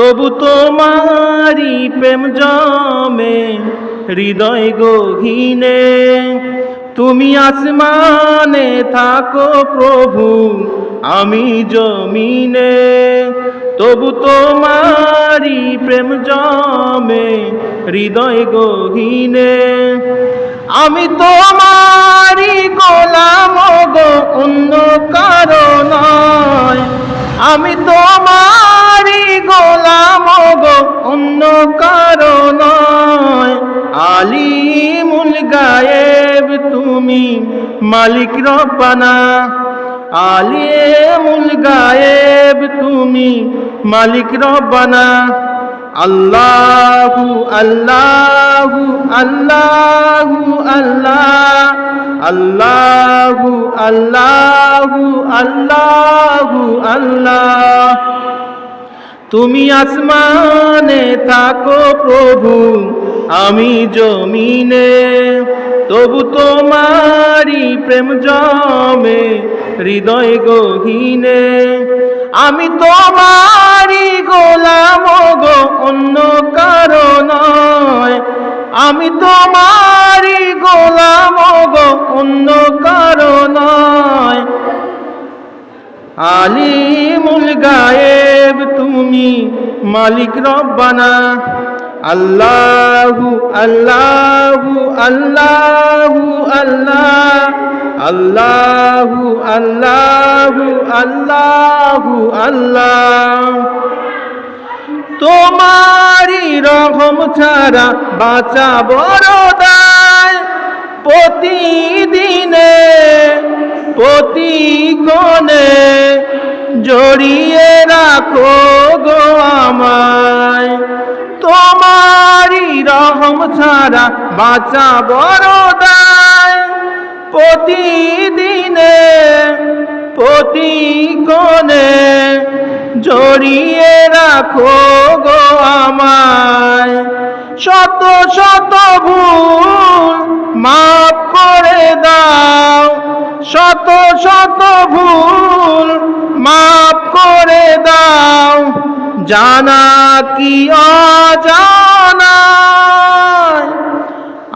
তবু তোমারি প্রেম জমে হৃদয় গহীনে। তুমি আসমানে থাকো প্রভু, আমি জমিনে। তবু তোমারি প্রেম জমে হৃদয় গহীনে। আমি তোমারি গোলাম গো, অন্য কারো নয়। আমি তোমারি গোলাম গো, অন্য কারো নয়। আলিমুল গায়েব তুমি, মালিক রব্বানা। আলিমুল গায়েব তুমি, মালিক রব্বানা। আল্লাহু আল্লাহু আল্লাহু আল্লাহ, আল্লাহু আল্লাহু আল্লাহু আল্লাহ। তুমি আসমানে থাকো প্রভু, আমি জমিনে। তবু তোমারি প্রেম জমে হৃদয় গহীনে। আমি তোমারি গোলাম গো, অন্য কারো নয়। আমি তোমারি গোলাম গো, অন্য কারো নয়। আলিমুল গায়েব তুমি, মালিক রব্বানা। আল্লাহু আল্লাহু আল্লাহু আল্লাহ, আল্লাহু আল্লাহু আল্লাহু আল্লাহ। তোমারি রহম ছাড়া বাঁচা বড় দায়। প্রতিদিনে প্রতিক্ষণে জড়িয়ে রাখো গো আমায়। তোমারি রহম ছাড়া বাঁচা বড় দায়। প্রতিদিনে প্রতিক্ষণে জড়িয়ে রাখো গো আমায়। শত শত ভুল মাফ করে দাও। শত শত ভুল মাফ করে দাও। জানা কি অজানা,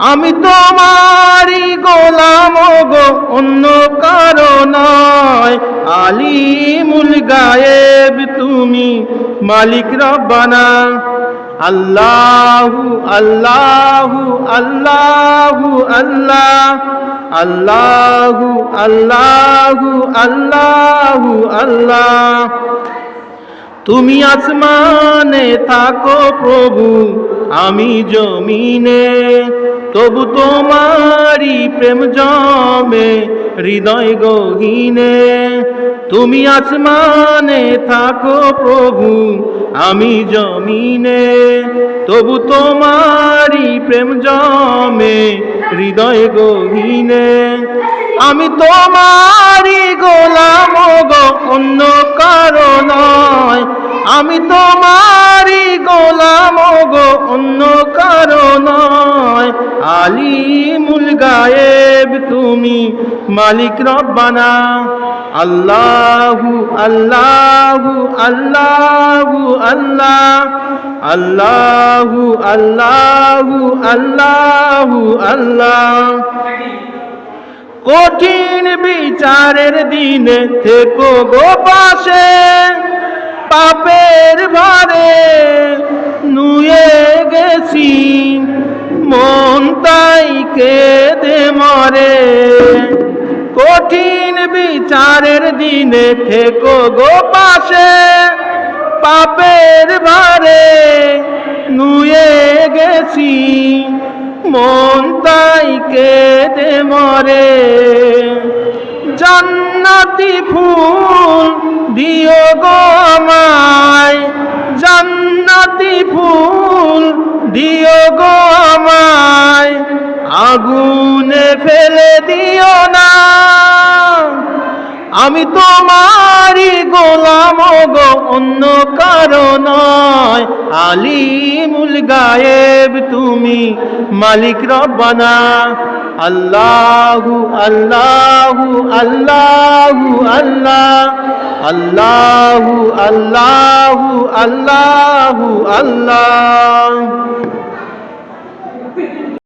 আমি তোমারি গোলাম গো, অন্য কারো নয়। আলিমুল গায়েব তুমি, মালিক রব্বানা। আল্লাহু আল্লাহু আল্লাহু আল্লাহ, আল্লাহু আল্লাহু আল্লাহু আল্লাহ। তুমি আসমানে থাকো প্রভু, আমি জমিনে। তবু তোমারি প্রেম জমে হৃদয় গহীনে। তুমি আসমানে থাকো প্রভু, আমি জমিনে। তবু তোমারি প্রেম জমে হৃদয় গহীনে। আমি তোমারি গোলাম গো, অন্য কারো নয়। আমি তোমারি গোলাম গো, অন্য কারো নয়। আলিমুল গায়েব তুমি, মালিক রব্বানা। আল্লাহু আল্লাহু আল্লাহু আল্লাহ, আল্লাহু আল্লাহু আল্লাহু আল্লাহ। কঠিন বিচারের দিনে থেকো গো পাশে। পাপের ভারে নুয়ে গেছি, মন তাই কেঁদে মরে। কঠিন বিচারের দিনে থেকো গো পাশে। পাপের ভারে নুয়ে গেছি, মন তাই কেঁদে মরে। জান্নাতি ফুল দিও গো আমায়। জান্নাতি ফুল দিও গো আমায়। আগুনে ফেলে দিও না। আমি তোমারই গোলাম গো, অন্য কারো নয়। আলিমুল গায়েব তুমি, মালিক রব্বানা। আল্লাহু আল্লাহু আল্লাহু আল্লাহ, আল্লাহু আল্লাহু আল্লাহু আল্লাহ।